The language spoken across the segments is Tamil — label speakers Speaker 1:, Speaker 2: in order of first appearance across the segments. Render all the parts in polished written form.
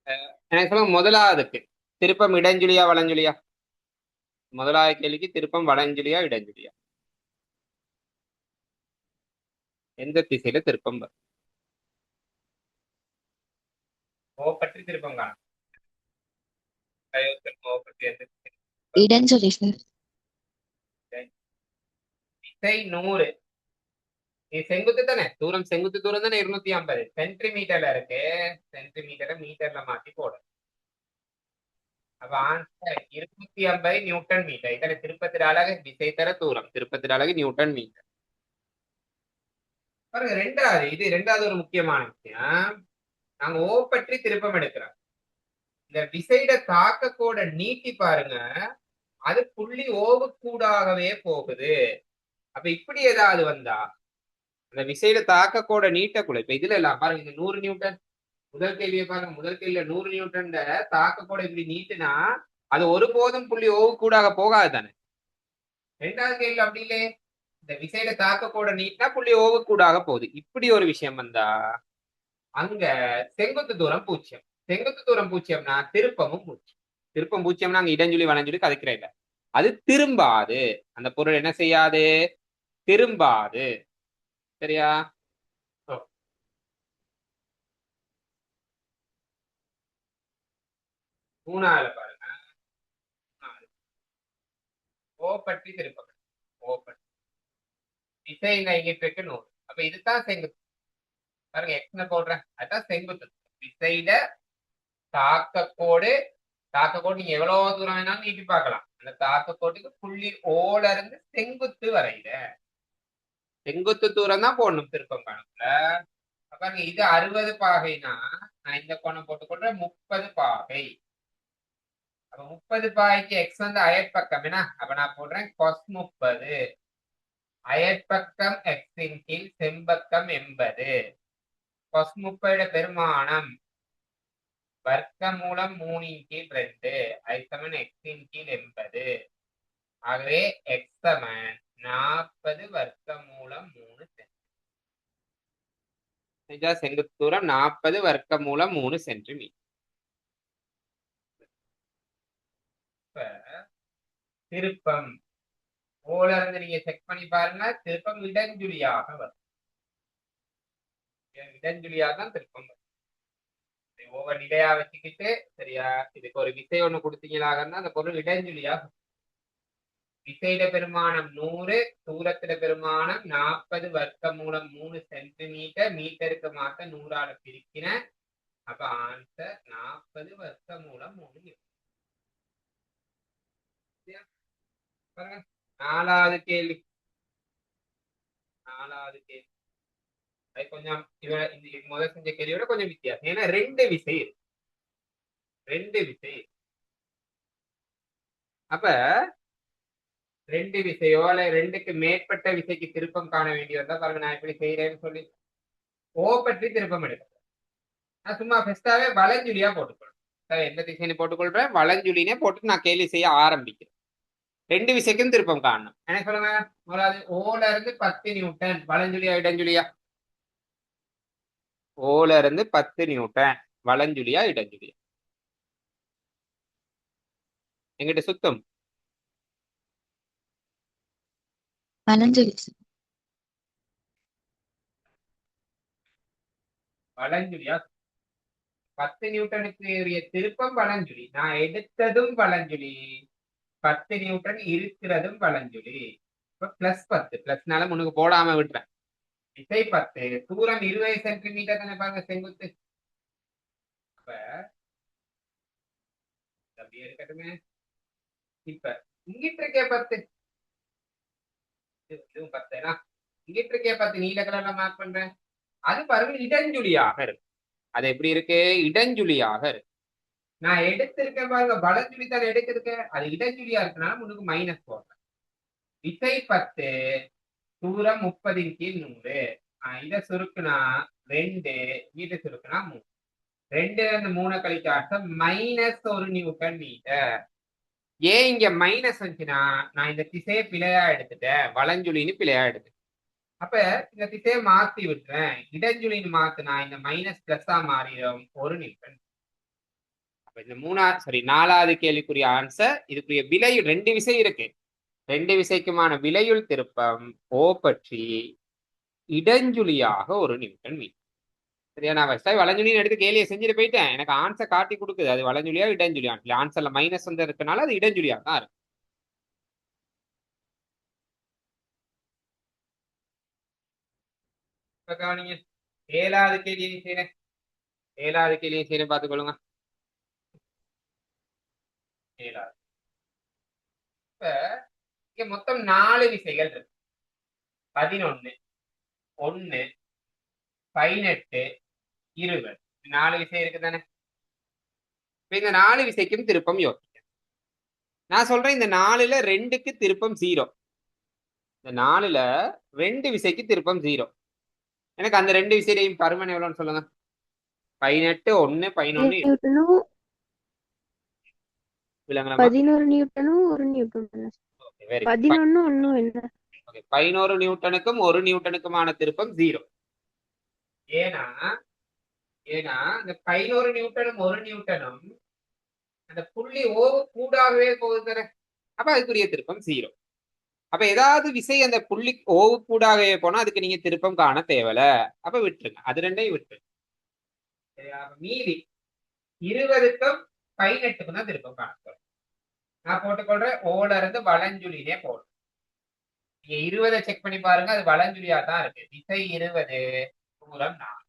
Speaker 1: எனக்கு சொல்லுங்க முதலாவதுக்கு திருப்பம் இடஞ்சுழியா வலஞ்சுழியா? முதலாவது கேள்விக்கு திருப்பம் வலஞ்சுழியா இடஞ்சுழியா? எந்த திசையில திருப்பம் வரும்? ஓ பற்றி திருப்பம் காணும். ஓ பற்றி எந்த திசை?
Speaker 2: இடஞ்சொலி சார்.
Speaker 1: திசை 100. இது செங்குத்து தானே, தூரம் செங்குத்து தூரம் தானே 250 சென்டிமீட்டர்ல இருக்கு. சென்டிமீட்டரை மீட்டர்ல மாத்தி போடும். அப்ப ஆன்சர் 250 நியூட்டன் மீட்டர். இதுல திருப்பத்தின் அலகு திசை தர தூரம், திருப்பத்தின் அலகு நியூட்டன் மீட்டர். பாருங்க ரெண்டாவது, இது ரெண்டாவது ஒரு முக்கியமான விஷயம். நாங்க ஓ பற்றி திருப்பம் எடுக்கிறோம். இந்த விசைட தாக்க கோட நீட்டி பாருங்க, அது புள்ளி ஓவுக்கூடாகவே போகுது. அப்ப இப்படி ஏதாவது வந்தா அந்த விசைட தாக்க கோட நீட்டக்குள்ள, இப்ப இதுல எல்லாம் பாருங்க, இந்த 100 நியூட்டன் முதல் கேள்வியை பாருங்க. முதல் கேள்வியில 100 நியூட்டன் தாக்க கோட இப்படி நீட்டுனா அது ஒருபோதும் புள்ளி ஓவுக்கூடாக போகாது தானே. ரெண்டாவது கேள்வி அப்படி இல்லையே, இந்த விசைட தாக்க கோட நீட்டினா புள்ளி ஓவுக்கூடாக போகுது. இப்படி ஒரு விஷயம் வந்தா அங்க செங்குத்து தூரம் 0. செங்குத்து தூரம் 0னா திருப்பமும் 0. திருப்பம் 0னா அங்க இடஞ்சுழி வலஞ்சுழி கதைக்கிற இல்ல, அது திரும்பாது. அந்த பொருள் என்ன செய்யாது? திரும்பாது. சரியா? மூணாவது பாருங்க. ஓ பற்றி திருப்பம். ஓ பற்றி திசை இங்கிட்டு இருக்கு 100. அப்ப இதுதான் செங்குத்து. பாருங்க எக்ஸ்ல போடுறேன், அதுதான் செங்குத்து. திசையில தாக்க கோடு, தாக்க கோடு நீங்க எவ்வளவு தூரம் வேணாலும் நீட்டி பார்க்கலாம். அந்த தாக்க கோட்டுக்கு புள்ளி ஓல இருந்து செங்குத்து வரையில செங்குத்து தூரம் தான் போடணும் திருப்பம் கணக்குல. பாருங்க இது 60 பாகைனா நான் இந்த கோணம் போட்டுக்கொள்றேன் 30 பாகை. அப்ப 30 பாகைக்கு எக்ஸ் வந்து அயற்பக்கம் என்ன, அப்ப நான் போடுறேன் கொஸ் 30. அயற்பக்கம் எக்ஸின் கீழ் செம்பக்கம் 80. கொஸ் 30 பெருமானம் வர்க்க மூலம் 3 கீழ் 2 ஐசமன் எக்ஸின் கீழ் 80. ஆகவே எக்ஸ் சமன் 40 வர்க்க மூலம் 3 சென்டிமீட்டர். செங்குத்து தூரம் 40 வர்க்க மூலம் 3 சென்டிமீட்டர். திருப்பம் ஓல இருந்து நீங்க செக் பண்ணி பாருங்க, திருப்பம் இடஞ்சுழியாக வரும். இடஞ்சுழியாக தான் திருப்பம் வரும். ஒவ்வொரு நிலையா வச்சுக்கிட்டு சரியா, இதுக்கு ஒரு விசை ஒண்ணு கொடுத்தீங்களாகன்னா அந்த பொருள் இடஞ்சுழியாக. விசையிட பெருமானம் 100, தூரத்திட பெருமானம் 40 வர்க்க மூலம் 3 சென்டிமீட்டர். மீட்டருக்கு மாத்த 100ஆல பிரிக்கின. அப்ப ஆன்சர் 40 வர்க்க மூலம் 3. நாலாவது கேள்வி. நாலாவது கேள்வி அது கொஞ்சம் இந்த முதல் செஞ்ச கேள்வியோட கொஞ்சம் வித்தியாசம். ஏன்னா ரெண்டு விசை இருக்கு. ரெண்டு விசை. அப்ப ரெண்டு விசையோ அல்ல ரெண்டுக்கு மேற்பட்ட விசைக்கு திருப்பம் காண வேண்டி வந்தா பாருங்க, நான் எப்படி செய்யறேன்னு சொல்லி ஓ பற்றி திருப்பம் எடுக்கிறேன். நான் சும்மா பெஸ்டாவே வலஞ்சுழியா போட்டுக்கொள்றேன். எந்த திசைன்னு போட்டுக்கொள்றேன், வலஞ்சுழினே போட்டு நான் கேள்வி செய்ய ஆரம்பிக்கிறேன். ரெண்டு விசைக்கும் திருப்பம் காணணும். என்ன சொல்லுங்க, முதலாவது ஓல இருந்து 10 நியூட்டன் வலஞ்சுழியா இடஞ்சுழியா? ஓல இருந்து 10 நியூட்டன் வலஞ்சுழியா இடஞ்சுழியா? எங்கிட்ட சுத்தம்
Speaker 2: வலஞ்சொலி சார்.
Speaker 1: வலஞ்சுழியா. 10 நியூட்டனுக்கு உரிய திருப்பம் வலஞ்சுழி, நான் எடுத்ததும் வலஞ்சுழி. 10 நியூட்டன் இருக்கிறதும் வலஞ்சுழி. இப்ப +10 பிளஸ்னால முன்னுக்கு போடாம விட்டுறேன். திசை 10, தூரம் 20 சென்டிமீட்டர் தானே பாருங்க செங்குத்து. அப்ப அப்படியே இருக்கட்டுமே. இப்ப இங்கிட்டு இருக்கே 10, இதுவும் 10 இங்கிட்டு இருக்கே 10 நீல கலர்ல மார்க் பண்றேன். அது பாருங்க இடஞ்சுழியாக இருக்கு. அது எப்படி இருக்கு? இடஞ்சுழியாக இருக்கு. நான் எடுத்திருக்கேன் பாருங்க, வலஞ்சுழி தான் எடுத்திருக்கேன், அது இடஞ்சுழியா இருக்கனால முன்னுக்கு மைனஸ் போடுறேன். திசை 10, தூரம் 30 கீழ் 100. இதை சுருக்குனா 2, இதை சுருக்குனா 3. 2 இருந்து 3 கழிச்ச அர்த்தம் -1 நியூட்டன் மீட்டர். ஏன் இங்க மைனஸ் வந்துச்சுன்னா நான் இந்த திசையை பிழையா எடுத்துட்டேன், வலஞ்சுழின்னு பிழையா எடுத்துட்டேன். அப்ப இந்த திசையை மாத்தி விட்டுறேன், இடஞ்சுழின்னு மாத்தினா இந்த மைனஸ் பிளஸ்ஸா மாறிடும் 1 நியூட்டன். இந்த நாலாவது கேள்விக்குரிய ஆன்சர். இதுக்குரிய விலை 2 விசை இருக்கு. 2 விசைக்குமான விலையுள் திருப்பம் ஓ பற்றி இடஞ்சுழியாக 1 நியூட்டன் மீட்டர். சரியா? நான் ஃபர்ஸ்ட் வலஞ்சுழின்னு எடுத்து கேள்வியை செஞ்சுட்டு போயிட்டேன். எனக்கு ஆன்சர் காட்டி கொடுக்குது அது வலஞ்சுழியா இடஞ்சுழியா. ஆன்சர்ல மைனஸ் வந்து இருக்கனால அது இடஞ்சுழியா தான் இருக்கு. கவனிங்க, 7வது கேள்வியை செய்யறேன். 7வது கேள்வியை செய்யறேன், பார்த்துக்கொள்ளுங்க. 7வது. இப்ப இங்க மொத்தம் 4 விசைகள் இருக்கு. 11, 1, 18, 20. 4 விசை இருக்கு தானே? இப்ப இந்த 4 விசைக்கும் திருப்பம் யோசிக்க நான் சொல்றேன். இந்த 4ல 2க்கு திருப்பம் 0. இந்த 4ல 2 விசைக்கு திருப்பம் 0. எனக்கு அந்த 2 விசையையும் பருமன் எவ்வளவுன்னு சொல்லுங்க. 18, 1, 11.
Speaker 3: நியூட்டனும்
Speaker 1: விளங்கலாமா?
Speaker 3: 11 நியூட்டனும் 1 நியூட்டன்.
Speaker 1: வெரி
Speaker 3: 11 ஒன்னும் என்ன?
Speaker 1: 11 நியூட்டனுக்கும் 1 நியூட்டனுக்குமான திருப்பம் 0. ஏன்னா இந்த 11 நியூட்டனும் 1 நியூட்டனும் அந்த புள்ளி ஓவு கூடாகவே போகுது தானே. அப்ப அதுக்குரிய திருப்பம் 0. அப்ப ஏதாவது விசை அந்த புள்ளி ஓவு கூடாகவே போனா அதுக்கு நீங்க திருப்பம் காண தேவையில்ல. அப்ப விட்டுருங்க, அது ரெண்டையும் விட்டுருங்க. சரியா? மீதி 20க்கும் 18க்கும் தான் திருப்பம் காண போறேன். நான் போட்டுக்கொள்றேன் ஓல இருந்து வலஞ்சுழினே போடும். நீங்க 20 செக் பண்ணி பாருங்க, அது வலஞ்சுழியா தான் இருக்கு. விசை 20, தூரம் 4.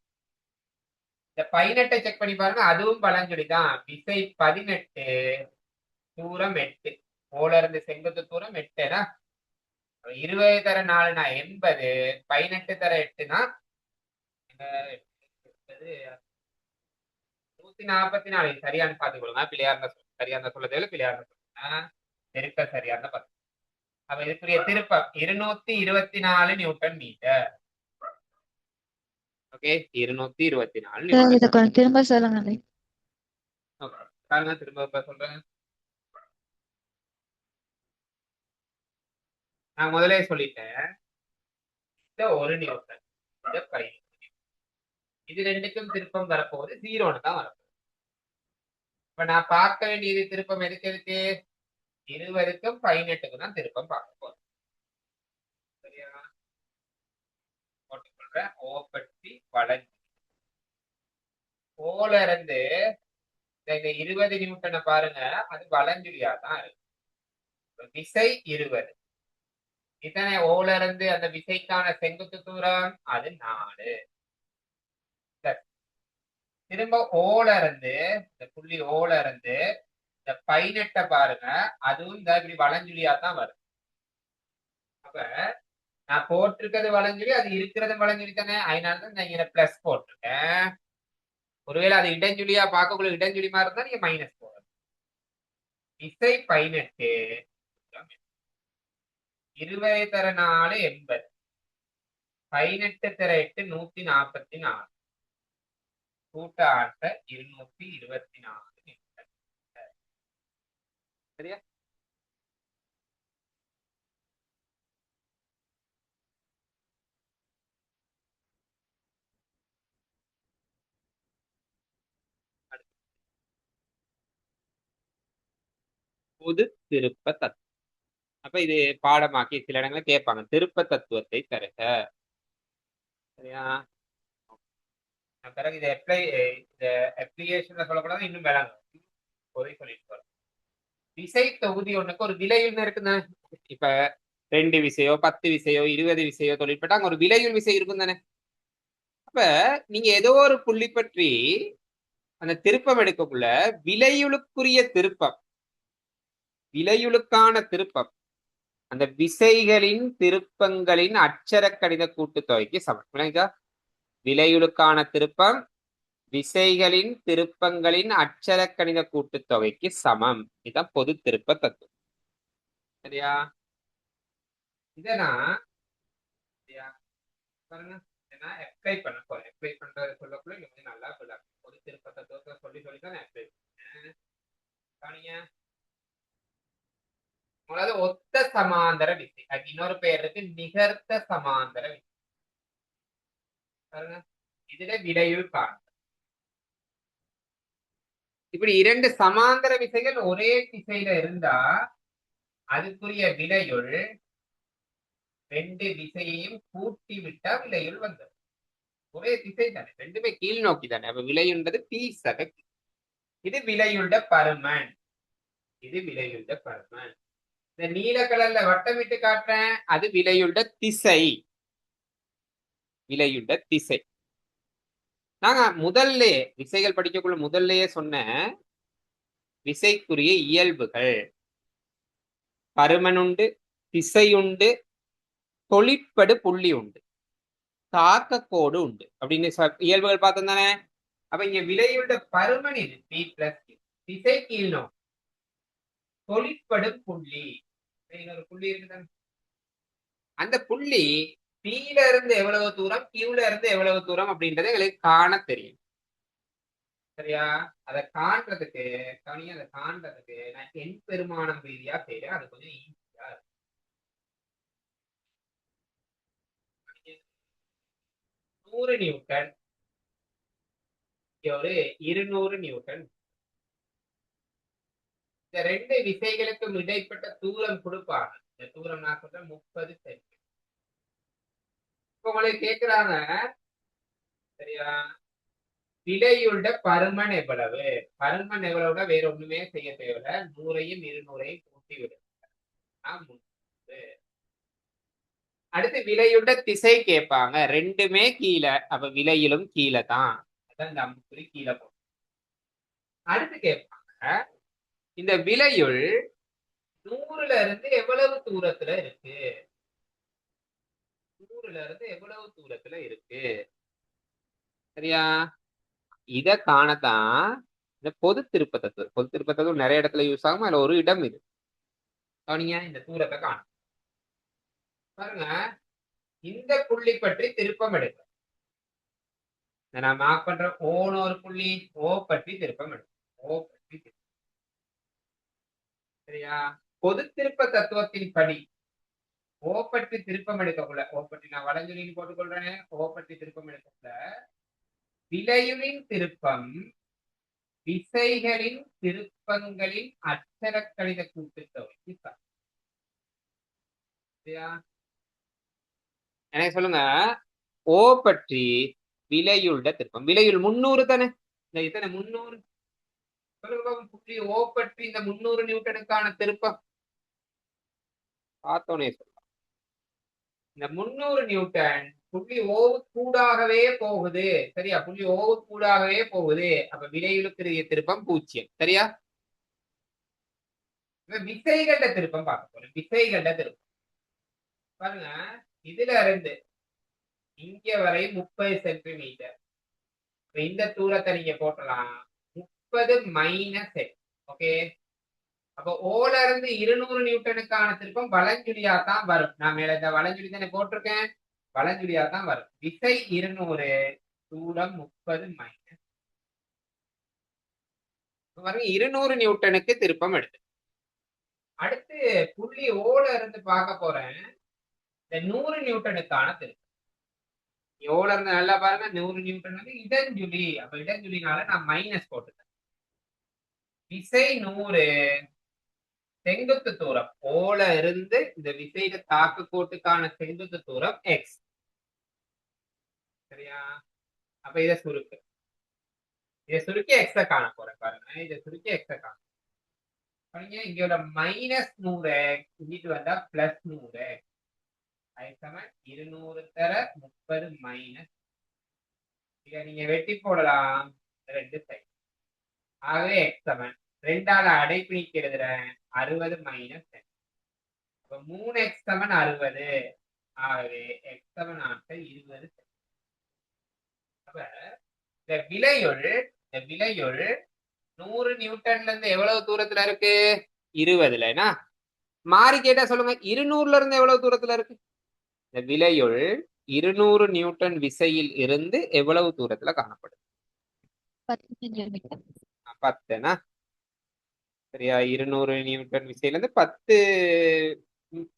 Speaker 1: இந்த 18 செக் பண்ணி பாருங்க, அதுவும் வலஞ்சுழி தான். விசை 18, தூரம் 8. ஓல இருந்து செங்குத்து தூரம் 8. 20 தர 4னா 80, 18 தர 8னா 144. சரியான பார்த்துக்கொள்ளுங்க. பிள்ளையா இருந்தா சரியா இருந்தா சொல்ல தேவை, பிள்ளையா இருந்தா சொல்லுங்க. நெருக்க சரியா இருந்தா பார்த்து. அப்ப இதுக்குரிய திருப்பம் 224 நியூட்டன் மீட்டர். ஓகே, 224
Speaker 2: சார் இதை
Speaker 1: நியூட்டன்.
Speaker 2: கொஞ்சம் திரும்ப சொல்லுங்க.
Speaker 1: ஓகே, பாருங்க, திரும்ப சொல்றேன். நான் முதலே சொல்லிட்டேன், இந்த 1 நியூட்டன், இந்த 5. இது ரெண்டுக்கும் திருப்பம் வரப்போகுது 0ன்னு தான் வரப்போகுது. இப்ப நான் பார்க்க வேண்டியது திருப்பம் எதுக்கு 20க்கும் 18க்கும் தான் திருப்பம் பார்க்க போறேன். சரியா? போட்டுக்கொள்றேன் ஓ பற்றி வளைஞ்சு. ஓல இருந்து இந்த 20 நியூட்டனை பாருங்க, அது வலஞ்சுழியா தான் இருக்கு. விசை 20. இத்தனை ஓல இருந்து அந்த விசைக்கான செங்குத்து தூரம் அது 4. திரும்ப ஓல இருந்து இந்த புள்ளி ஓல இருந்து இந்த 18 பாருங்க, அதுவும் இந்த இப்படி வலஞ்சுழியா தான் வரும். அப்ப நான் போட்டிருக்கிறது வலஞ்சுழி, அது இருக்கிறது வலஞ்சுழி தானே. அதனாலதான் நான் இங்க பிளஸ் போட்டிருக்கேன். ஒருவேளை அது இடஞ்சுழியா பார்க்கக்குள்ள இடஞ்சுழி மாதிரி இருந்தா நீங்க மைனஸ் போடணும். விசை 18, 20 தர 4 80, 18 தர 8 144. கூட்ட ஆன்சர் 224. சரியா? பொது திருப்ப தத்துவம். அப்ப இது பாடமாக்கி சில இடங்களை கேட்பாங்க, திருப்ப தத்துவத்தை தருக. சரியா? பிறகு இது இந்த அப்ளிகேஷன்ல சொல்லக்கூடாது, இன்னும் விளங்கும். பொதை சொல்லிட்டு போறோம். விசை தொகுதி ஒண்ணுக்கு ஒரு விலையுள் இருக்குன்னு. இப்ப 2 விசையோ 10 விசையோ 20 விசையோ தொழிற்பட்டா அங்க ஒரு விலையுள் விசை இருக்கும் தானே. அப்ப நீங்க ஏதோ ஒரு புள்ளி பற்றி அந்த திருப்பம் எடுக்கக்குள்ள விலையுளுக்குரிய திருப்பம், விலையுளுக்கான திருப்பம் அந்த விசைகளின் திருப்பங்களின் அட்சர கணித கூட்டுத்தொகைக்கு சமம். விலையுளுக்கான திருப்பம் விசைகளின் திருப்பங்களின் அட்சர கணித கூட்டுத்தொகைக்கு சமம். இதுதான் பொது திருப்ப தத்துவம். சரியா? இதனா பாருங்க, அப்ளை பண்ண போறேன். அப்ளை பண்றது சொல்லக்குள்ள இன்னும் நல்லா சொல்லுங்க. பொது திருப்ப தத்துவத்தை சொல்லி தான் அப்ளை பண்ணேன். முதல்ல ஒத்த சமாந்தர விசை, அதுக்கு இன்னொரு பெயர் இருக்கு, நிகர்த்த சமாந்தர விசை. பாருங்க, இதுல விலையுள் காணும். இப்படி இரண்டு சமாந்தர விசைகள் ஒரே திசையில இருந்தா அதுக்குரிய விலையுள் ரெண்டு விசையையும் கூட்டி விட்டா விலையுள் வந்தது. ஒரே திசை தானே, ரெண்டுமே கீழ் நோக்கி தானே. அப்ப விலையுண்டது பி சக கி. இது விலையுள்ள பருமன், இது விலையுள்ள பருமன். இந்த நீல கலர்ல வட்டமிட்டு காட்டுறேன், அது விலையுள்ள திசை, விலையுள்ள திசை. நாங்க முதல்ல விசைகள் படிக்கக்குள்ள முதல்லயே சொன்ன விசைக்குரிய இயல்புகள் பருமன் உண்டு, திசை உண்டு, தொழிற்படு புள்ளி உண்டு, தாக்கக்கோடு உண்டு அப்படின்னு இயல்புகள் பார்த்தோம் தானே. அப்ப இங்க விலையுள்ள பருமன் இது பி பிளஸ் திசை கீழ்நோ, தொழிற்படும் புள்ளி இன்னொரு புள்ளி இருக்குதானே. அந்த புள்ளி பீல இருந்து எவ்வளவு தூரம், கியூல இருந்து எவ்வளவு தூரம் அப்படின்றத எங்களுக்கு காண தெரியும். சரியா? அதை காண்றதுக்கு கவனியா, அதை காண்றதுக்கு நான் எண் பெருமானம் ரீதியா செய்யறேன். அது கொஞ்சம் ஈஸியா இருக்கும். 100 நியூட்டன், ஒரு 200 நியூட்டன். இந்த ரெண்டு விசைகளுக்கும் இடைப்பட்ட தூரம் கொடுப்பாங்க. இந்த தூரம் நான் சொல்றேன் 30 சென்டிமீட்டர். இப்ப உங்களுக்கு கேட்கிறாங்க, சரியா, விலையுள்ள பருமன் எவ்வளவு? பருமன் எவ்வளவுனா வேற ஒண்ணுமே செய்ய தேவையில்ல, 100ஐயும் 200ஐயும் கூட்டி விடுங்க. அடுத்து விலையுள்ள திசை கேட்பாங்க, ரெண்டுமே கீழே, அப்ப விலையிலும் கீழே தான். அதான் இந்த அம்புக்குறி கீழே போகும். அடுத்து கேட்பாங்க, இந்த விலையுள் 100ல இருந்து எவ்வளவு தூரத்துல இருக்கு? 100ல இருந்து எவ்வளவு தூரத்துல இருக்கு? சரியா? இத காணத்தான் இந்த பொது திருப்ப தத்துவம். பொது திருப்ப தத்துவம் நிறைய இடத்துல யூஸ் ஆகும். அதுல ஒரு இடம் இது. கவனிங்க, இந்த தூரத்தை காணும். பாருங்க, இந்த புள்ளி பற்றி திருப்பம் எடுக்க நான் மார்க் பண்ற ஓன்னு ஒரு புள்ளி, ஓ பற்றி திருப்பம் எடுக்கும். ஓ பற்றி திருப்பம். சரியா? பொது திருப்ப தத்துவத்தின் படி ஓ பற்றி திருப்பம் எடுக்கக்குள்ள, ஓ பற்றி நான் வலஞ்சுழின்னு போட்டுக்கொள்றேன், ஓ பற்றி திருப்பம் எடுக்கக்குள்ள விலையுளின் திருப்பம் விசைகளின் திருப்பங்களின் அச்சர கணித கூட்டுத்தொகை. எனக்கு சொல்லுங்க, ஓ பற்றி விலையுள்ள திருப்பம், விலையுள் 300 தானே, இந்த இத்தனை 300 சொல்லுங்க. புள்ளி ஓ பற்றி இந்த 300 நியூட்டனுக்கான திருப்பம் பார்த்தோன்னே சொல்லலாம். இந்த 300 நியூட்டன் புள்ளி ஓவு கூடாகவே போகுது. சரியா? புள்ளி ஓவு கூடாகவே போகுது. அப்ப விலையுளுக்குரிய திருப்பம் 0. சரியா? விசைகண்ட திருப்பம் பார்க்க போறோம். விசைகண்ட திருப்பம் பாருங்க, இதுல இருந்து இங்க வரை 30 சென்டிமீட்டர். இந்த தூரத்தை நீங்க போட்டலாம் 30 மைனஸ் எக்ஸ். ஓகே, அப்ப ஓல இருந்து 200 நியூட்டனுக்கான திருப்பம் வலஞ்சுழியா தான் வரும். நான் மேல இந்த வலஞ்சுழி தானே போட்டிருக்கேன், வலஞ்சுழியா தான் வரும். விசை 200, தூரம் 30 மைனஸ். பாருங்க, 200 நியூட்டனுக்கு திருப்பம் எடுத்து. அடுத்து புள்ளி ஓல இருந்து பார்க்க போறேன் இந்த 100 நியூட்டனுக்கான திருப்பம். ஓல இருந்து நல்லா பாருங்க, 100 நியூட்டன் வந்து இடஞ்சுழி. அப்ப இடஞ்சுழினால நான் மைனஸ் போட்டுட்டேன். விசை 100, செங்குத்து தூரம் ஓல இருந்து இந்த விசையில தாக்கு கோட்டுக்கான செங்குத்து தூரம் எக்ஸ். சரியா? அப்ப இதை சுருக்கு, இதை சுருக்கி எக்ஸ காண போறேன். பாருங்க, இதை சுருக்கி எக்ஸ காண பாருங்க. இங்கோட மைனஸ் 100 இங்கிட்டு வந்தா பிளஸ் 100. 200 தர 30 மைனஸ். இதை நீங்க வெட்டி போடலாம் ரெண்டு சைடு. ஆகவே எக்ஸ் சமன் 2ஆல அடைப்பு நீக்கி எழுதுறேன் 60 மைனஸ் 3x சமன் 60. ஆகவே எக்ஸ் சமன் ஆன்சர் 20. அப்ப இந்த விலையுள் 100 நியூட்டன்ல இருந்து எவ்வளவு தூரத்துல இருக்கு? 20ல. மாறி கேட்டா சொல்லுங்க, 200ல இருந்து எவ்வளவு தூரத்துல இருக்கு? இந்த விலையுள் 200 நியூட்டன் விசையில் இருந்து எவ்வளவு தூரத்துல காணப்படுது?
Speaker 2: 10 சென்டிமீட்டர்.
Speaker 1: 10. சரியா? 200 நியூட்டன் விசையில இருந்து 10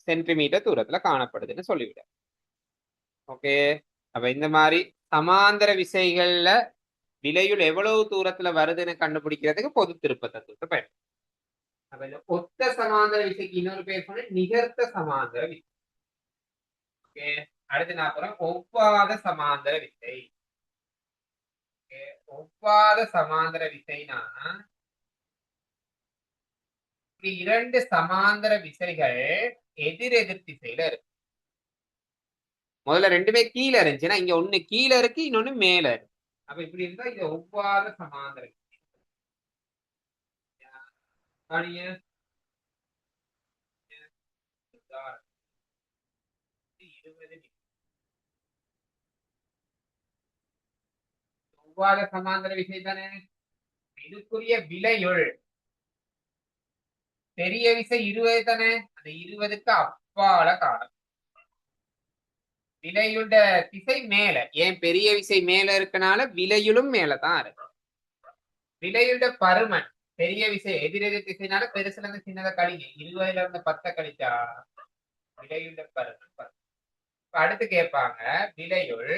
Speaker 1: சென்டிமீட்டர் தூரத்துல காணப்படுதுன்னு சொல்லிவிட. ஓகே, அப்ப இந்த மாதிரி சமாந்தர விசைகள்ல விலையுள் எவ்வளவு தூரத்துல வருதுன்னு கண்டுபிடிக்கிறதுக்கு பொது திருப்ப தத்துவத்தை பயன்படுத்தும். அப்ப இந்த ஒத்த சமாந்தர விசைக்கு இன்னொரு பேர் சொன்ன நிகர்த்த சமாந்தர விசை. ஓகே, அடுத்து நான் போறேன் ஒவ்வாத சமாந்தர விசை. ஒவ்வாத சமாந்தர விசைனா இரண்டு சமாந்தர விசைகள் எதிர் எதிர் திசையில இருக்கு. முதல்ல ரெண்டுமே கீழே இருந்துச்சுன்னா இங்க ஒண்ணு கீழே இருக்கு, இன்னொன்னு மேல இருக்கு. அப்ப இப்படி இருந்தா இது ஒவ்வாத சமாந்தர விசை. கவனிங்க. உதாரணம் 20 ஒவ்வாத சமாந்தர விசை தானே. இதுக்குரிய விலையுள் பெரிய விசை 20 தானே, அந்த 20க்கு அப்பால காணும். விலையுள்ள திசை மேல, ஏன் பெரிய விசை மேல இருக்கனால விலையுளும் மேலதான் இருக்கு. விலையுள்ள பருமன் பெரிய விசை எதிரெதிர் திசைனால பெருசுல இருந்து சின்னதை கழிங்க, 20ல இருந்து 10 கழிச்சா விலையுள்ள பருமன் 10. அடுத்து கேட்பாங்க விலையுள்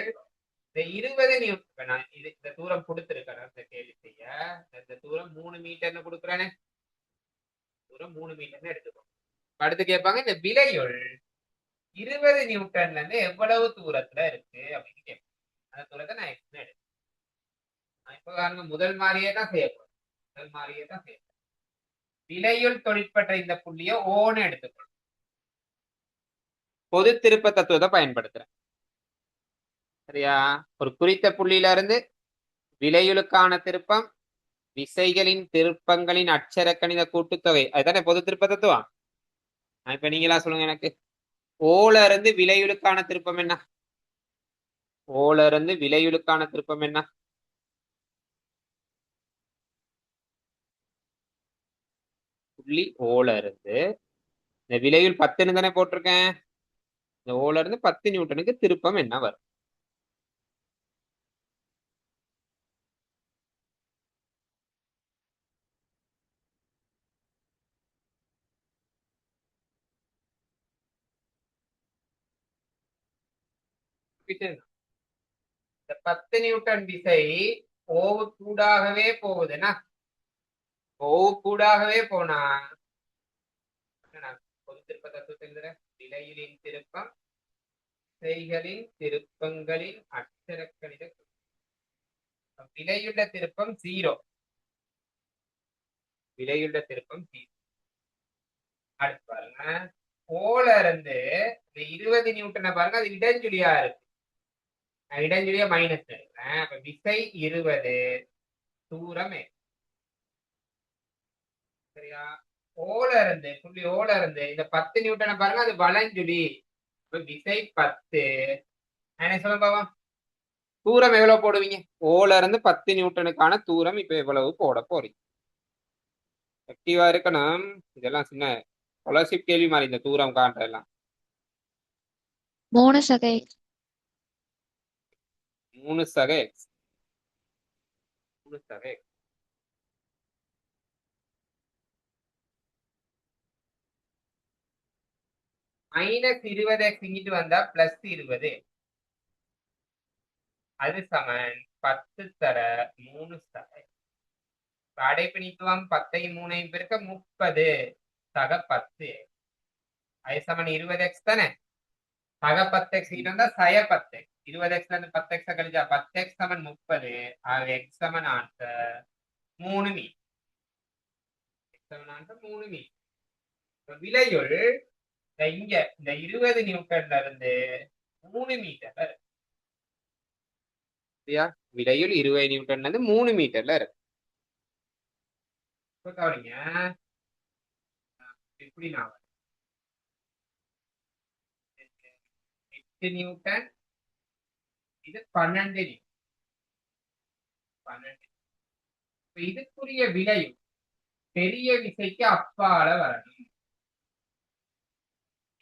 Speaker 1: இந்த 20 நியூட்டன். நான் இது இந்த தூரம் கொடுத்துருக்கேன் இந்த கேள்வி செய்ய. இந்த தூரம் 3 மீட்டர்னு கொடுக்குறேன்னு, தூரம் 3 மீட்டர்னு எடுத்துக்கோ. அடுத்து கேட்பாங்க இந்த விலையுள் 20 நியூட்டன்ல இருந்து எவ்வளவு தூரத்துல இருக்கு அப்படின்னு கேட்பாங்க. அந்த தூரத்தை நான் எக்ஸ் எடுக்கிறேன். இப்ப பாருங்க முதல் மாதிரியே தான் செய்யப்படும். முதல் மாதிரியே தான் செய்யப்படும். விலையுள் தொழிற்பட்ட இந்த புள்ளிய ஓன்னு எடுத்துக்கணும். பொது திருப்ப தத்துவத்தை பயன்படுத்துறேன். சரியா, ஒரு குறித்த புள்ளியில இருந்து விலையுளுக்கான திருப்பம் விசைகளின் திருப்பங்களின் அட்சர கணித கூட்டுத்தொகை, அதுதானே பொது திருப்ப தத்துவம். இப்ப நீங்களா சொல்லுங்க எனக்கு, ஓல இருந்து விலையுளுக்கான திருப்பம் என்ன? ஓல இருந்து விலையுளுக்கான திருப்பம் என்ன? புள்ளி ஓல இருந்து இந்த விலையுள் 10ன்னு தானே போட்டிருக்கேன். இந்த ஓல இருந்து 10 நியூட்டனுக்கு திருப்பம் என்ன வரும்? இந்த 10 நியூட்டன் விசை ஓவு கூடாகவே போகுதுன்னா, ஓவு கூடாகவே போனா பொது திருப்ப தத்துவத்தில் விலையிலின் திருப்பம் விசைகளின் திருப்பங்களின் அட்சர கணித விலையுள்ள திருப்பம் 0. விலையுள்ள திருப்பம் 0. அடுத்து பாருங்க, ஓல இருந்து இந்த 20 நியூட்டனை பாருங்க, அது இடஞ்சுழியா இருக்கு. நான் இடஞ்சுழியா மைனஸ் எடுக்கிறேன். அப்ப விசை 20 தூரம். சரியா, ஓல இருந்து புள்ளி ஓல இருந்து இந்த 10 நியூட்டனை பாருங்க, அது வலஞ்சுழி. விசை 10. என்ன சொல்ல பாவா, தூரம் எவ்வளவு போடுவீங்க? ஓல இருந்து 10 நியூட்டனுக்கான தூரம் இப்ப எவ்வளவு போட போறீங்க? ஆக்டிவா இருக்கணும். இதெல்லாம் சின்ன ஸ்காலர்ஷிப் கேள்வி மாதிரி இந்த தூரம் காண்றதெல்லாம்.
Speaker 2: 3 சகை
Speaker 1: 3 சக எக்ஸ். 3 சக எக்ஸ். -20 எக்ஸ் இங்கிட்டு வந்தா +20. அது சமன் 10 தர 3 சக. அடைப்பு நீக்குவோம், 10ஐயும் 3ஐயும் பெருக்க 30 சக 10. அது சமன் 20x தானே. சக 10x கிட்ட வந்தா சய 10x. 20x இருந்து 10x கழிச்சா 10x சமன் 30. x சமன் ஆன்சர் 3 மீட்டர். x சமன் ஆன்சர் 3 மீட்டர். விலையுள் இங்க இந்த 20 நியூட்டன்ல இருந்து 3 மீட்டர்ல இருக்கு. சரியா, விலையுள் 20 நியூட்டன்ல இருந்து 3 மீட்டர்ல இருக்கு. கவனிங்க, எப்படி நான் 8 நியூட்டன், இது 12 நியூட்டன். 12. இதுக்குரிய விலையும் பெரிய விசைக்கு அப்பால வரணும்.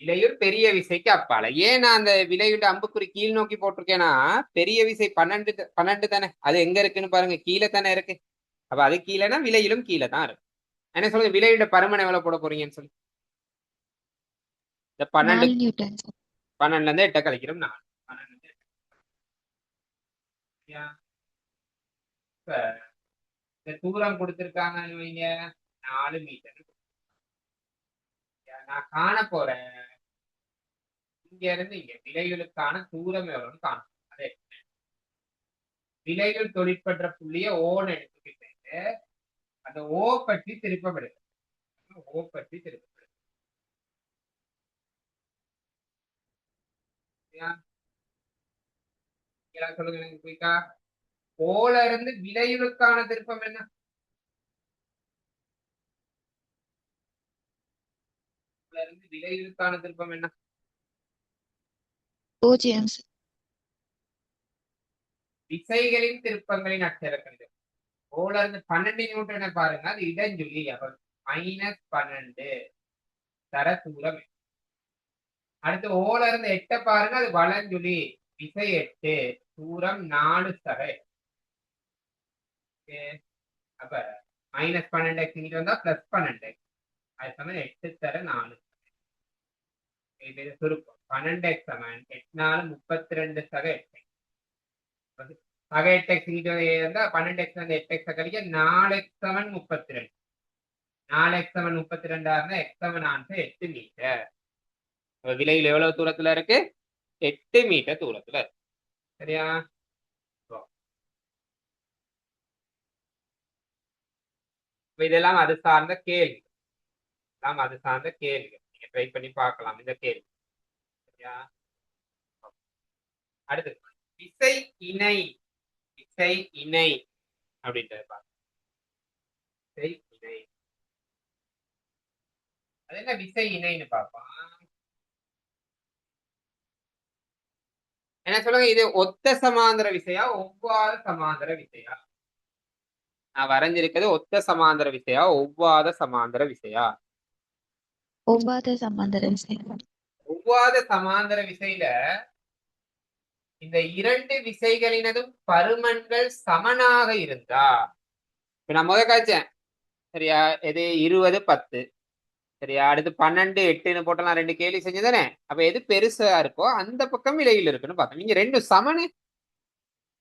Speaker 1: விலையுள் பெரிய விசைக்கு அப்பால. ஏன் நான் அந்த விலையுள்ள அம்புக்குறி கீழ் நோக்கி போட்டிருக்கேன்னா, பெரிய விசை 12 தானே, அது எங்க இருக்குன்னு பாருங்க, கீழே தானே இருக்கு. அப்ப அது கீழேனா விலையிலும் கீழே தான் இருக்கு. என்ன சொல்லுங்க, விலையுள்ள பருமன் எவ்வளவு போட போறீங்கன்னு சொல்லி. இந்த 12
Speaker 2: 4 நியூட்டன்
Speaker 1: 12ல இருந்து 8 கழிக்கிறோம் 4. 12 ல இருந்து 8. இப்ப இந்த தூரம் கொடுத்திருக்காங்கன்னு வைங்க 4 மீட்டர். நான் காண போறேன் இங்க இருந்து இங்க விலைகளுக்கான தூரம் எவ்வளவுன்னு காணும். அதே விலைகள் தொழிற்பட்ட புள்ளிய ஓன்னு எடுத்துக்கிட்டு அந்த ஓ பற்றி திருப்பம் எடுக்க. ஓ பற்றி திருப்பம் எடுக்க. சொல்லுங்க எனக்கு குயிக்கா. ஓல இருந்து விலைகளுக்கான திருப்பம் என்ன? ஓல இருந்து விலைகளுக்கான திருப்பம் என்ன?
Speaker 2: 0 சார்.
Speaker 1: விசைகளின் திருப்பங்களின் அட்சர கணிதம். ஓல இருந்து 12 நியூட்டனை பாருங்க, அது இடஞ்சுழி. அப்ப -12 தர தூரம். அடுத்து ஓல இருந்து 8 பாருங்க, அது வலஞ்சுழி. விசை 8 தூரம் 4 தர. அப்ப -12x இங்கிட்டு வந்தா +12x. அது சமயம் 8 தர 4. இது சுருக்கம் 12x சமன் 8 4 32 சக 8x. சக 8x இங்கிட்டு வந்தா 12x வந்து 8x கழிக்க 4x சமன் 32. 4x சமன் 32 இருந்தா x சமன் ஆன்சர் 8 மீட்டர். விலையில் எவ்வளவு தூரத்துல இருக்கு? 8 மீட்டர் தூரத்துல இருக்கு. சரியா? இதெல்லாம் அது சார்ந்த கேள்வி. அது சார்ந்த கேள்வி. நீங்க ட்ரை பண்ணி பார்க்கலாம் இந்த கேள்வி. சரியா? அடுத்து விசை இணை. விசை இணை அப்படின்றது பாருங்க. விசை இணை அது என்ன விசை இணைன்னு பார்ப்போம். என்ன சொல்லுங்க, இது ஒத்த சமாந்தர விசையா ஒவ்வாத சமாந்தர விசையா? நான் வரைஞ்சிருக்கிறது ஒத்த சமாந்தர விசையா ஒவ்வாத சமாந்தர விசையா?
Speaker 2: ஒவ்வாத சமாந்தர விசை.
Speaker 1: ஒவ்வாத சமாந்தர விசையில இந்த இரண்டு விசைகளினதும் பருமன்கள் சமனாக இருந்தா, இப்ப நான் முத காய்ச்சேன் சரியா, எது 20 10 சரியா, அடுத்து 12 8ன்னு போட்டலாம், 2 கேள்வி செஞ்சுதானே. அப்ப எது பெருசா இருக்கோ அந்த பக்கம் விலையில் இருக்குன்னு பார்த்தோம். நீங்க ரெண்டும் சமனு,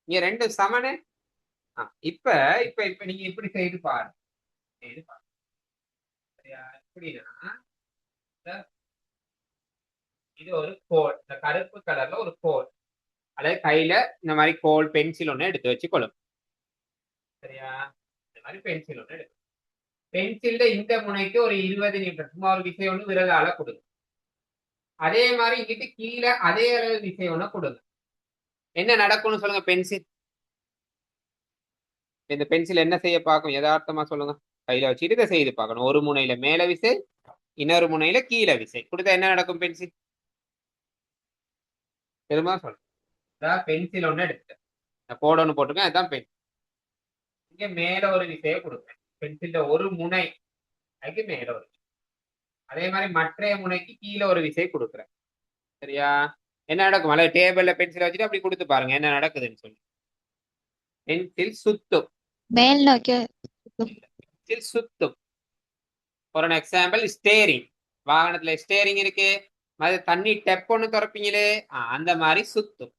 Speaker 1: நீங்க ரெண்டும் சமனு. இப்ப இப்ப இப்ப நீங்க இப்படி செய்து பாருங்க. சரியா? எப்படின்னா இது ஒரு கோல், இந்த கருப்பு கலர்ல ஒரு கோல், அதாவது கையில இந்த மாதிரி கோல் பென்சில் ஒண்ணு எடுத்து வச்சுக்கொள்ளும். சரியா? இந்த மாதிரி பென்சில் ஒண்ணு எடுக்கும். பென்சில்ல இந்த முனைக்கு ஒரு 20 நியூட்டன் சும்மா ஒரு விசை ஒண்ணு விரலால கொடுங்க. அதே மாதிரி இங்கிட்டு கீழே அதே அளவு விசை ஒண்ணு கொடுங்க. என்ன நடக்கும்னு சொல்லுங்க. பென்சில், இந்த பென்சில் என்ன செய்ய பார்க்கும்? யதார்த்தமா சொல்லுங்க. கையில வச்சுட்டு இதை செய்து பார்க்கணும். ஒரு முனையில மேல விசை, இன்னொரு முனையில கீழே விசை கொடுத்தா என்ன நடக்கும்? பென்சில் திரும்ப சொல்றேன். பென்சில் ஒண்ணு எடுத்துட்டேன், கோடு ஒண்ணு போட்டுருக்கேன், அதுதான் பென்சில். இங்க மேல ஒரு விசையை கொடுப்பேன். பென்சில்ல ஒரு முனை அதுக்கு மேல ஒரு, அதே மாதிரி மற்ற முனைக்கு கீழே ஒரு விசை கொடுக்குறேன். சரியா? என்ன நடக்கும்? அல்லது டேபிள்ல பென்சில் வச்சுட்டு அப்படி கொடுத்து பாருங்க என்ன நடக்குதுன்னு சொல்லி. பென்சில் சுத்தும்,
Speaker 2: மேல் நோக்கி
Speaker 1: பென்சில் சுத்தும். ஒரு எக்ஸாம்பிள் ஸ்டேரிங். வாகனத்துல ஸ்டேரிங் இருக்கு, அது தண்ணி டெப் ஒண்ணு திறப்பீங்களே, அந்த மாதிரி சுத்தும்.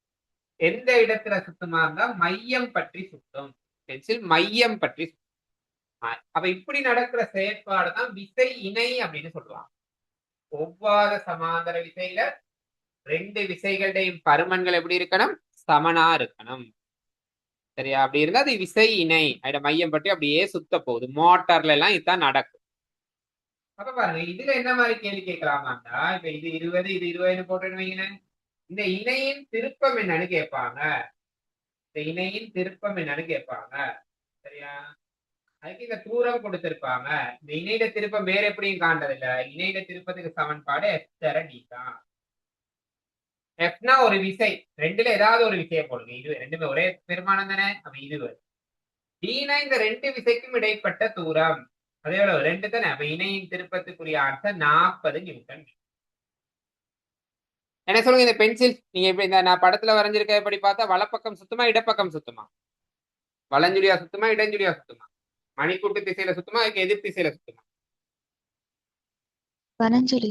Speaker 1: எந்த இடத்துல சுத்தமா இருந்தா மையம் பற்றி சுத்தும். பென்சில் மையம் பற்றி சுத்தும். அப்ப இப்படி நடக்கிற செயற்பாடுதான் விசை இணை அப்படின்னு சொல்லுவாங்க. ஒவ்வாத சமாந்தர விசையில ரெண்டு விசைகளுடையும் பருமன்கள் எப்படி இருக்கணும்? சமனா இருக்கணும். சரியா? அப்படி இருந்தா அது விசை இணை. அதோட மையம் பற்றி அப்படியே சுத்த போகுது. மோட்டார்ல எல்லாம் இதுதான் நடக்கும். அப்ப பாருங்க, இதுல என்ன மாதிரி கேள்வி கேட்கலாமாண்டா, இப்ப இது 20 இது 20 போட்டுன்னு வைங்களேன். இந்த இணையின் திருப்பம் என்னன்னு கேட்பாங்க. இந்த இணையின் திருப்பம் என்னன்னு கேட்பாங்க. சரியா? அதுக்கு இந்த தூரம் கொடுத்திருப்பாங்க. இந்த இணையில திருப்பம் வேற எப்படியும் காண்டதில்ல. இணையில திருப்பத்துக்கு சமன்பாடு f/d தான். எஃப்னா ஒரு விசை, ரெண்டுல ஏதாவது ஒரு விசையை போடுங்க. இது ரெண்டுமே ஒரே பெருமானம் தானே. அப்ப இது டீனா இந்த ரெண்டு விசைக்கும் இடைப்பட்ட தூரம் அதே எவ்வளவு? 2 தானே. அப்ப இணையின் திருப்பத்துக்குரிய ஆன்சர் 40 நியூட்டன். என்ன சொல்லுங்க, இந்த பென்சில் நீங்க இப்படி இந்த நான் படத்துல வரைஞ்சிருக்க எப்படி பார்த்தா வலப்பக்கம் சுத்தமா இடப்பக்கம் சுத்தமா? வலஞ்சுழியா சுத்தமா இடஞ்சுழியா சுத்தமா? மணிக்கூட்டு திசையில சுத்தமா அதுக்கு எதிர் திசையில சுத்தமா?
Speaker 2: வனஞ்சொலி.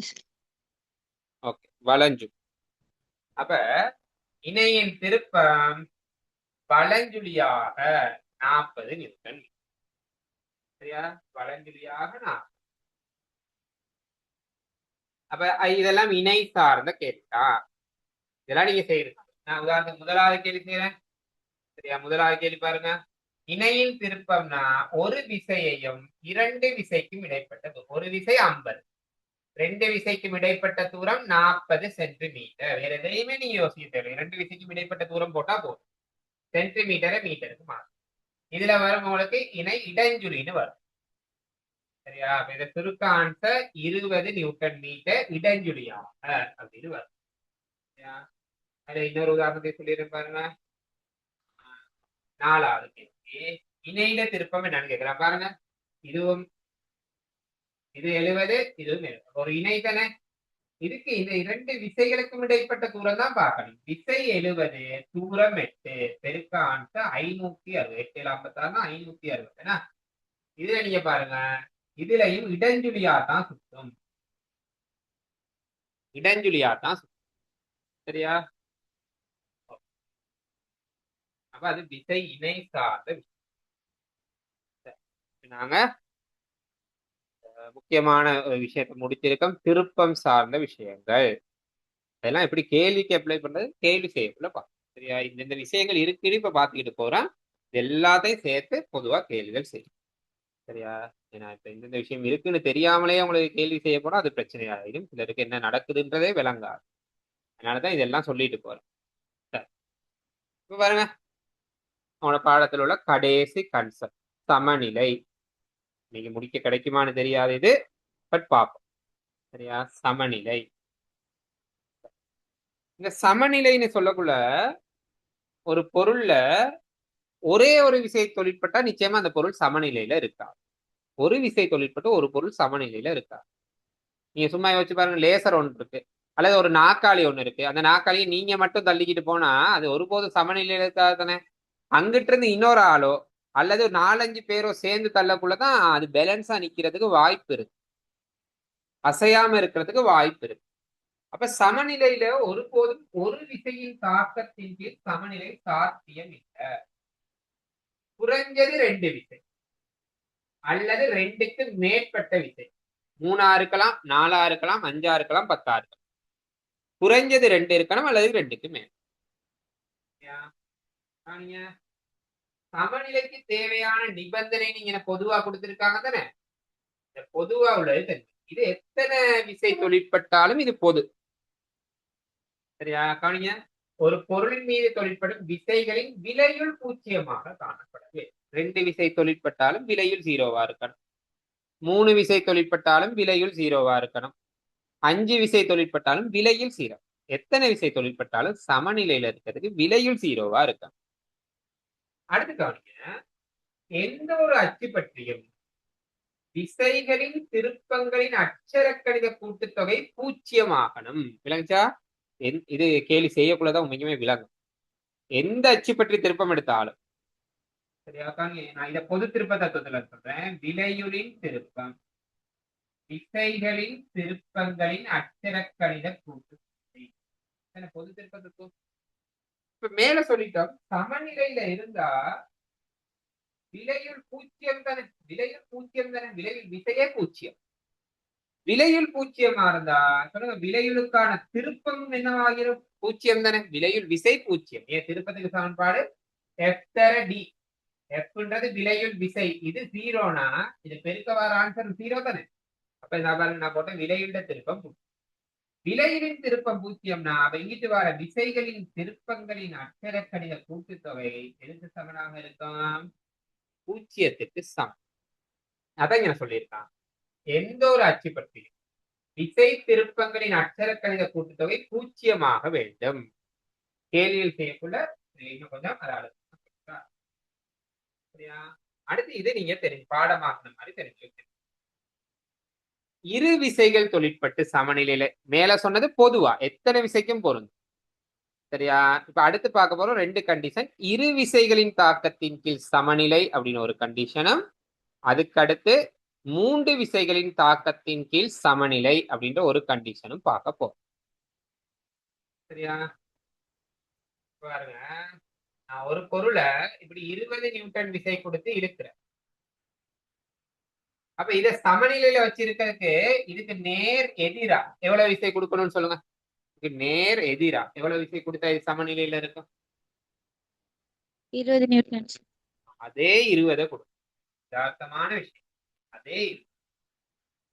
Speaker 1: ஓகே, வலஞ்சு. அப்ப இணையின் திருப்பம் வலஞ்சுழியாக 40 நியூட்டன். சரியா? வலஞ்சுழியாக 40. அப்ப இதெல்லாம் இணை சார்ந்த கேள்வியா? இதெல்லாம் நீங்க செய்யுங்க. நான் உதாரணத்துக்கு முதலாவது கேள்வி செய்யறேன். சரியா? முதலாவது கேள்வி பாருங்க. இணையின் திருப்பம்னா ஒரு விசையையும் 2 விசைக்கும் இடைப்பட்டது. ஒரு விசை 50, 2 விசைக்கும் இடைப்பட்ட தூரம் 40 சென்டிமீட்டர். வேற எதையுமே நீங்க யோசிக்க தேவை. 2 விசைக்கும் இடைப்பட்ட தூரம் போட்டா போதும். சென்டிமீட்டரை மீட்டருக்கு மாறும். இதுல வரும் உங்களுக்கு இணை இடஞ்சுழின்னு வரும். சரியா? அப்ப இதை சுருக்க ஆன்சர் 20 நியூட்டன் மீட்டர் இடஞ்சுழியாக அப்படின்னு வரும். சரியா? அதுல இன்னொரு உதாரணத்தை சொல்லிடுறேன் பாருங்க. 4வது கேள்வி. இணையில திருப்பம் என்னன்னு கேட்கிறேன் பாருங்க. இதுவும் இது 70, இதுவும் 70. ஒரு இணை தானே. இதுக்கு இந்த 2 விசைகளுக்கும் இடைப்பட்ட தூரம் தான் பார்க்கணும். விசை 70, தூரம் 8, பெருக்க ஆன்சர் 560. 8 56 560. இதுல நீங்க பாருங்க, இதுலயும் இடஞ்சுழியா தான் சுத்தும். இடஞ்சுழியா தான் சுத்தும். சரியா? அப்ப அது விசை இணை சார்ந்த விஷயம். நாங்க முக்கியமான ஒரு விஷயத்தை முடிச்சிருக்கோம். திருப்பம் சார்ந்த விஷயங்கள் அதெல்லாம் எப்படி கேள்விக்கு அப்ளை பண்றது, கேள்வி செய்யக்குள்ள பார்க்கணும். சரியா? இந்த விஷயங்கள் இருக்குன்னு இப்ப பாத்துக்கிட்டு போறோம். எல்லாத்தையும் சேர்த்து பொதுவா கேள்விகள் செய்யும். சரியா? ஏன்னா இப்ப இந்த விஷயம் இருக்குன்னு தெரியாமலே உங்களுக்கு கேள்வி செய்ய போனா அது பிரச்சனையாயிடும். சிலருக்கு என்ன நடக்குதுன்றதே விளங்காது. அதனாலதான் இதெல்லாம் சொல்லிட்டு போறேன். இப்ப பாருங்க, அவனோட பாடத்தில் உள்ள கடைசி கன்செப்ட் சமநிலை. நீங்க முடிக்க கிடைக்குமான்னு தெரியாது இது, பட் பார்ப்போம். சரியா? சமநிலை. இந்த சமநிலைன்னு சொல்லக்குள்ள ஒரு பொருள்ல ஒரே ஒரு விசை தொழிற்பட்டா நிச்சயமா அந்த பொருள் சமநிலையில இருக்கா. ஒரு விசை தொழிற்பட்டு ஒரு பொருள் சமநிலையில இருக்கா. நீங்க சும்மா யோசிச்சு பாருங்க. லேசர் ஒன்று இருக்கு, அல்லது ஒரு நாற்காலி ஒண்ணு இருக்கு. அந்த நாற்காலியை நீங்க மட்டும் தள்ளிக்கிட்டு போனா அது ஒருபோதும் சமநிலையில இருக்காது தானே. அங்கிட்டு இருந்து இன்னொரு ஆளோ அல்லது 4-5 பேரோ சேர்ந்து தள்ளக்குள்ளதான் அது பேலன்ஸா நிக்கிறதுக்கு வாய்ப்பு இருக்கு, அசையாம இருக்கிறதுக்கு வாய்ப்பு இருக்கு. அப்ப சமநிலையில ஒருபோதும் ஒரு விசையின் தாக்கத்தின் கீழ் சமநிலை சாத்தியம் இல்லை. குறைஞ்சது 2 விசை அல்லது 2க்கு மேற்பட்ட விசை. 3 இருக்கலாம், 4 இருக்கலாம், 5 இருக்கலாம், 10 இருக்கலாம். குறைஞ்சது 2 இருக்கணும் அல்லது 2க்கு மேல். சமநிலைக்கு தேவையான நிபந்தனை நீங்க பொதுவா கொடுத்திருக்காங்க தானே. இந்த பொதுவா உள்ளது தெரியும். இது எத்தனை விசை தொழிற்பட்டாலும் இது பொது. சரியா? கவனிங்க. ஒரு பொருளின் மீது தொழிற்படும் விசைகளின் விலையுள் பூஜ்ஜியமாக காணப்படவே. 2 விசை தொழிற்பட்டாலும் விலையுள் 0வா இருக்கணும். 3 விசை தொழிற்பட்டாலும் விலையுள் 0வா இருக்கணும். 5 விசை தொழிற்பட்டாலும் விலையில் 0. எத்தனை விசை தொழிற்பட்டாலும் சமநிலையில இருக்கிறதுக்கு விலையுள் 0வா இருக்கணும். அடுத்து கவனிங்க. எந்த ஒரு அச்சு பற்றியும் விசைகளின் திருப்பங்களின் அட்சரக்கணித கூட்டுத்தொகை 0 ஆகணும். விளங்குச்சா? இது கேள்வி செய்யக்குள்ளதான் உண்மைக்குமே விளங்கும். எந்த அச்சு பற்றி திருப்பம் எடுத்தாலும். சரியா? நான் இதை பொது திருப்ப தத்துவத்துல சொல்றேன். விலையுளின் திருப்பம் விசைகளின் திருப்பங்களின் அட்சரக்கணித கூட்டுத்தொகை. பொது திருப்ப தத்துவம். இப்ப மேல சொல்லிட்டோம். சமநிலையில இருந்தா விலையுள் 0 தானே. விலையுள் 0 தானே. விலையுள் விசையே 0. விலையுள் 0 இருந்தா சொல்லுங்க, விலையுளுக்கான திருப்பம் என்னவாகிரும்? 0 தானே. விலையுள் விசை 0. ஏன் திருப்பத்துக்கு சமன்பாடு F(d). Fன்றது விலையுள் விசை. இது 0னா இது பெருக்க வர ஆன்சர் 0 தானே. அப்ப நான் போட்ட விலையுள்ள திருப்பம் 0. விலையிலின் திருப்பம் 0னா அப்ப இங்கிட்டு வர விசைகளின் திருப்பங்களின் அட்சரக்கணித கூட்டுத்தொகை எதுக்கு சமனாக இருக்கும்? 0க்கு சமம். அதான் நான் சொல்லியிருக்கான். எந்த ஒரு அச்சு பற்றியும் விசை திருப்பங்களின் அட்சரக்கணித கூட்டுத்தொகை 0 வேண்டும். கேள்வியில் செய்யக்குள்ள இன்னும் கொஞ்சம் அதாவது. சரியா? அடுத்து இது நீங்க பாடமாக்குன மாதிரி தெரிஞ்சு வச்சு. இரு விசைகள் தொழிற்பட்டு சமநிலையில மேல சொன்னது பொதுவா எத்தனை விசைக்கும் பொருந்தும். சரியா? இப்ப அடுத்து பார்க்க போறோம் 2 கண்டிஷன். இரு விசைகளின் தாக்கத்தின் கீழ் சமநிலை அப்படின்னு ஒரு கண்டிஷனும், அதுக்கு அடுத்து 3 விசைகளின் தாக்கத்தின் கீழ் சமநிலை அப்படின்ற ஒரு கண்டிஷனும் பார்க்க போறோம். சரியா? பாருங்க, நான் ஒரு பொருளை இப்படி 20 நியூட்டன் விசை கொடுத்து இழுக்கிறேன். அப்ப இத சமநிலையில வச்சிருக்கிறதுக்கு இதுக்கு நேர் எதிரா எவ்வளவு விசை கொடுக்கணும்னு சொல்லுங்க. இதுக்கு நேர் எதிரா எவ்வளவு விசை கொடுத்தா இது சமநிலையில இருக்கும்?
Speaker 2: 20 நியூட்டன்ஸ்.
Speaker 1: அதே 20 கொடுக்கும். யதார்த்தமான விஷயம். அதே 20.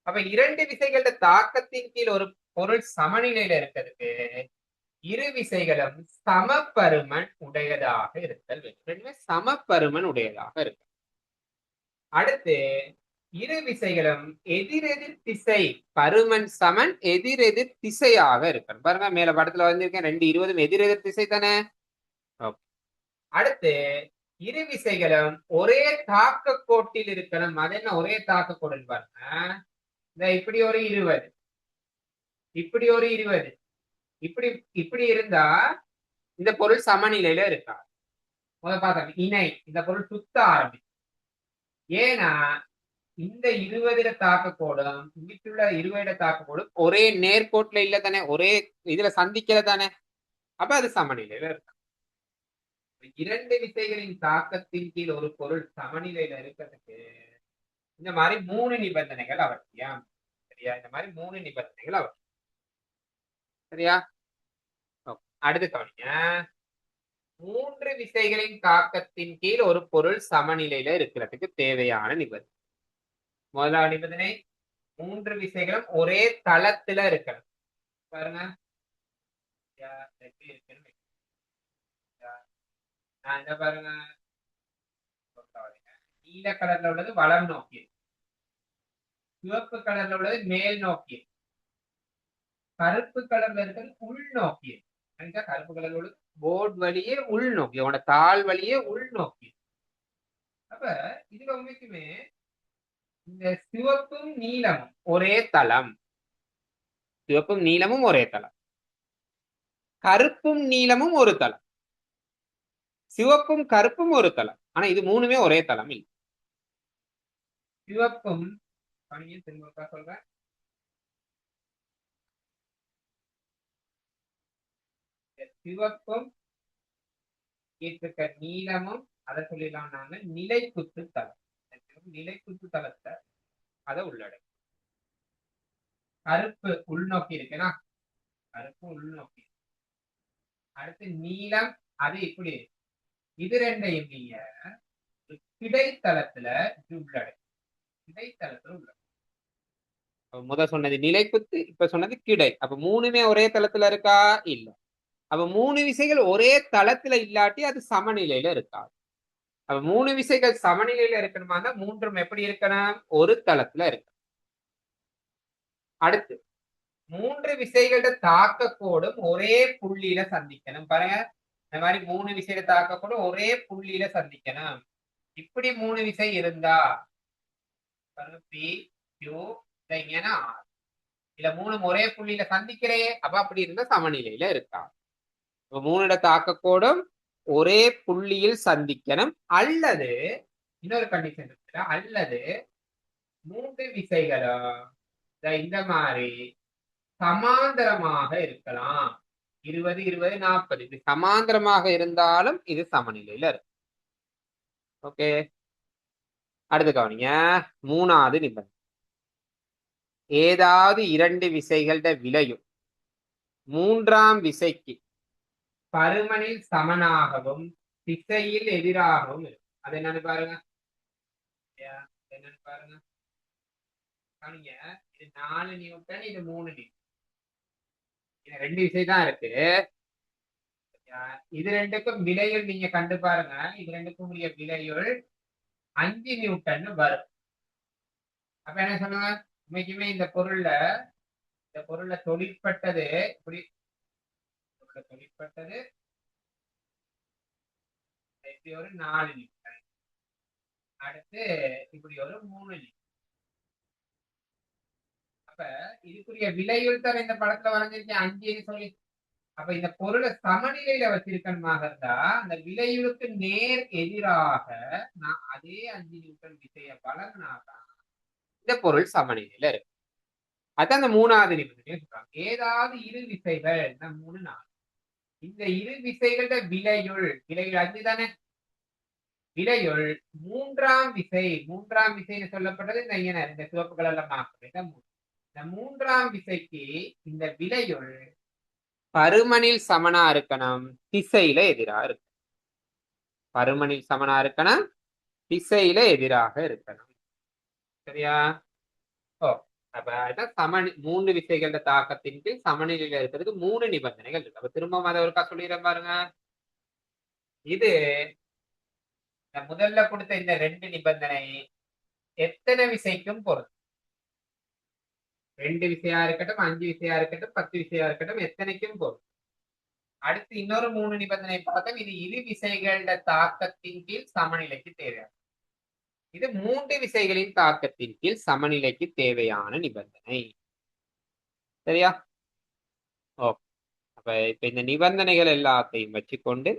Speaker 1: அப்ப இரண்டு விசைகளோட தாக்கத்தின் கீழ் ஒரு பொருள் சமநிலையில இருக்கிறதுக்கு இரு விசைகளும் சமபருமன் உடையதாக இருத்தல் வேண்டும். ரெண்டுமே சமபருமன் உடையதாக இருக்கு. அடுத்து இரு விசைகளும் எதிரெதிர் திசை பருமன் சமன் எதிரெதிர் திசையாக இருக்கணும். பாருங்க மேல படத்துல வந்திருக்கேன், 2 20 எதிரெதிர் திசை தானே. அடுத்து இரு விசைகளும் ஒரே தாக்க கோட்டில் இருக்கணும். அது என்ன ஒரே தாக்க கோடு பாருங்க. இந்த இப்படி ஒரு 20, இப்படி ஒரு 20, இப்படி இப்படி இருந்தா இந்த பொருள் சமநிலையில இருக்கா. முதல்ல பார்த்தா இணை இந்த பொருள் சுத்த ஆரம்பிக்கும். ஏன்னா இந்த 20 தாக்க கோடும் இங்கிட்டுள்ள 20 தாக்க கோடும் ஒரே நேர்கோட்டுல இல்ல தானே, ஒரே இதுல சந்திக்கல தானே. அப்ப அது சமநிலையில இருக்கா. இரண்டு விசைகளின் தாக்கத்தின் கீழ் ஒரு பொருள் சமநிலையில இருக்கிறதுக்கு இந்த மாதிரி 3 நிபந்தனைகள் அவசியம். சரியா? இந்த மாதிரி 3 நிபந்தனைகள் அவசியம். சரியா? அடுத்து கவனிங்க. 3 விசைகளின் தாக்கத்தின் கீழ் ஒரு பொருள் சமநிலையில இருக்கிறதுக்கு தேவையான நிபந்தனை. முதலாவது நிபந்தனை 3 விசைகளும் ஒரே தளத்துல இருக்கணும். பாருங்க எப்படி இருக்குன்னு நான் என்ன பாருங்க, நீல கலர்ல உள்ளது வலம் நோக்கி, சிவப்பு கலர்ல உள்ளது மேல் நோக்கி, கருப்பு கலர்ல இருக்கிறது உள் நோக்கி. கருப்பு கலர்ல உள்ளது போர்டு வழியே உள் நோக்கி, உங்களோட தாள் வழியே உள் நோக்கி. அப்ப இதுல உண்மைக்குமே இந்த சிவப்பும் நீலமும் ஒரே தளம், சிவப்பும் நீலமும் ஒரே தளம், கருப்பும் நீலமும் ஒரு தளம், சிவப்பும் கருப்பும் ஒரு தளம். ஆனா இது மூணுமே ஒரே தளம் இல்லை. சிவப்பும் திரும்ப சொல்றேன், சிவப்பும் நீளமும் அதை சொல்லிடலாம் நாங்க நிலைக்குத்து தளம். நிலைக்குத்து தளத்தை அதை உள்ளடக்கும். கருப்பு உள்நோக்கி இருக்குன்னா கருப்பு உள்நோக்கி. அடுத்து நீளம் அது இப்படி. இது ரெண்டையும் நீங்க கிடைத்தளத்துல உள்ளடக்கும். கிடைத்தளத்துல உள்ளடக்கும். முதல் சொன்னது நிலைக்குத்து, இப்ப சொன்னது கிடை. அப்ப மூணுமே ஒரே தளத்துல இருக்கா? இல்ல. அப்ப 3 விசைகள் ஒரே தளத்துல இல்லாட்டி அது சமநிலையில இருக்காது. அப்ப 3 விசைகள் சமநிலையில இருக்கணுமா? மூன்றும் எப்படி இருக்கணும்? ஒரு தளத்துல இருக்கு. அடுத்து 3 விசைகளோட தாக்க கோடும் ஒரே புள்ளியில சந்திக்கணும். பாருங்க இந்த மாதிரி 3 விசையோட தாக்க கோடும் ஒரே புள்ளியில சந்திக்கணும். இப்படி 3 விசை இருந்தா பி கியூ இல்ல 3 ஒரே புள்ளியில சந்திக்கிறே, அப்ப அப்படி இருந்தா சமநிலையில இருக்கா. 3 தாக்க கோடும் ஒரே புள்ளியில் சந்திக்கணும். அல்லது இன்னொரு கண்டிஷன் இருக்கு, அல்லது 3 விசைகளும் இந்த மாதிரி சமாந்தரமாக இருக்கலாம். 20 20 40 இது சமாந்தரமாக இருந்தாலும் இது சமநிலையில இருக்கு. ஓகே, அடுத்து கவனிங்க. 3வது நிபந்தனை, ஏதாவது 2 விசைகளோட விலையும் 3ஆம் விசைக்கு பருமனில் சமனாகவும் திசையில் எதிராகவும் இருக்கும். அது என்னன்னு பாருங்க. என்னன்னு பாருங்க. இது 4 நியூட்டன், இது 3 நியூட்டன். இது 2 விசை தான் இருக்கு. இது ரெண்டுக்கும் விலையுள் நீங்க கண்டு பாருங்க. இது ரெண்டுக்கும் உரிய விலையுள் 5 நியூட்டன் வரும். அப்ப என்ன சொல்லுங்க, உண்மைக்குமே இந்த பொருள்ல தொழிற்பட்டது இப்படி தொழிற்பட்டது இப்படி ஒரு 4 நியூட்டன், அடுத்து இப்படி ஒரு 3 நியூட்டன். அப்ப இதுக்குரிய விலையுள் தான் இந்த படத்துல வரைஞ்சிருக்கேன் 5 சொல்லி. அப்ப இந்த பொருளை சமநிலையில வச்சிருக்கணுமாக இருந்தா அந்த விலையுளுக்கு நேர் எதிராக நான் அதே 5 நியூட்டன் விசையை வழங்கினாதான் இந்த பொருள் சமநிலையில இருக்கு. அதான் அந்த 3வது நிபந்தனை சொல்றாங்க. ஏதாவது இரு விசைகள் 3 4 இந்த இரு விசைகளோட விலையுள் விலையுள் 5 தானே, விலையுள் மூன்றாம் விசைன்னு சொல்லப்பட்டது இந்த இந்த சிவப்பு கலர்ல மாற்றம். இந்த மூன்றாம் விசைக்கு இந்த விலையுள் பருமனில் சமனா இருக்கணும், திசையில எதிராக இருக்கு. பருமனில் சமனா இருக்கணும், திசையில எதிராக இருக்கணும். சரியா? ஓ, அப்ப மூன்று விசைகளோட தாக்கத்தின் கீழ் சமநிலையில இருக்கிறதுக்கு 3 நிபந்தனைகள் இருக்கு. அப்ப திரும்ப அதை ஒருக்கா சொல்லிடுறேன் பாருங்க. இது இந்த முதல்ல கொடுத்த இந்த 2 நிபந்தனை எத்தனை விசைக்கும் பொருள். 2 விசையா இருக்கட்டும், 5 விசையா இருக்கட்டும், 10 விசையா இருக்கட்டும், எத்தனைக்கும் பொருள். அடுத்து இன்னொரு 3 நிபந்தனை பார்த்தோம். இது இரு விசைகளோட தாக்கத்தின் கீழ் சமநிலைக்கு தேவையான, இது 3 விசைகளின் தாக்கத்தின் கீழ் சமநிலைக்கு தேவையான நிபந்தனை. சரியா? ஓகே. அப்ப இப்ப இந்த நிபந்தனைகள் எல்லாத்தையும் வச்சுக்கொண்டு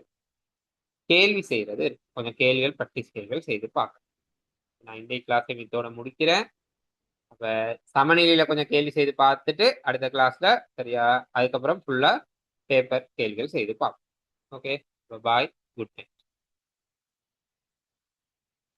Speaker 1: கேள்வி செய்யறது கொஞ்சம் கேள்விகள் பிராக்டிஸ் கேள்விகள் செய்து பார்க்கணும். நான் இந்த கிளாஸை இதோட முடிக்கிறேன். அப்ப சமநிலையில கொஞ்சம் கேள்வி செய்து பார்த்துட்டு அடுத்த கிளாஸ்ல சரியா அதுக்கப்புறம் ஃபுல்லா பேப்பர் கேள்விகள் செய்து பார்ப்போம். ஓகே, பாய், குட் நைட்.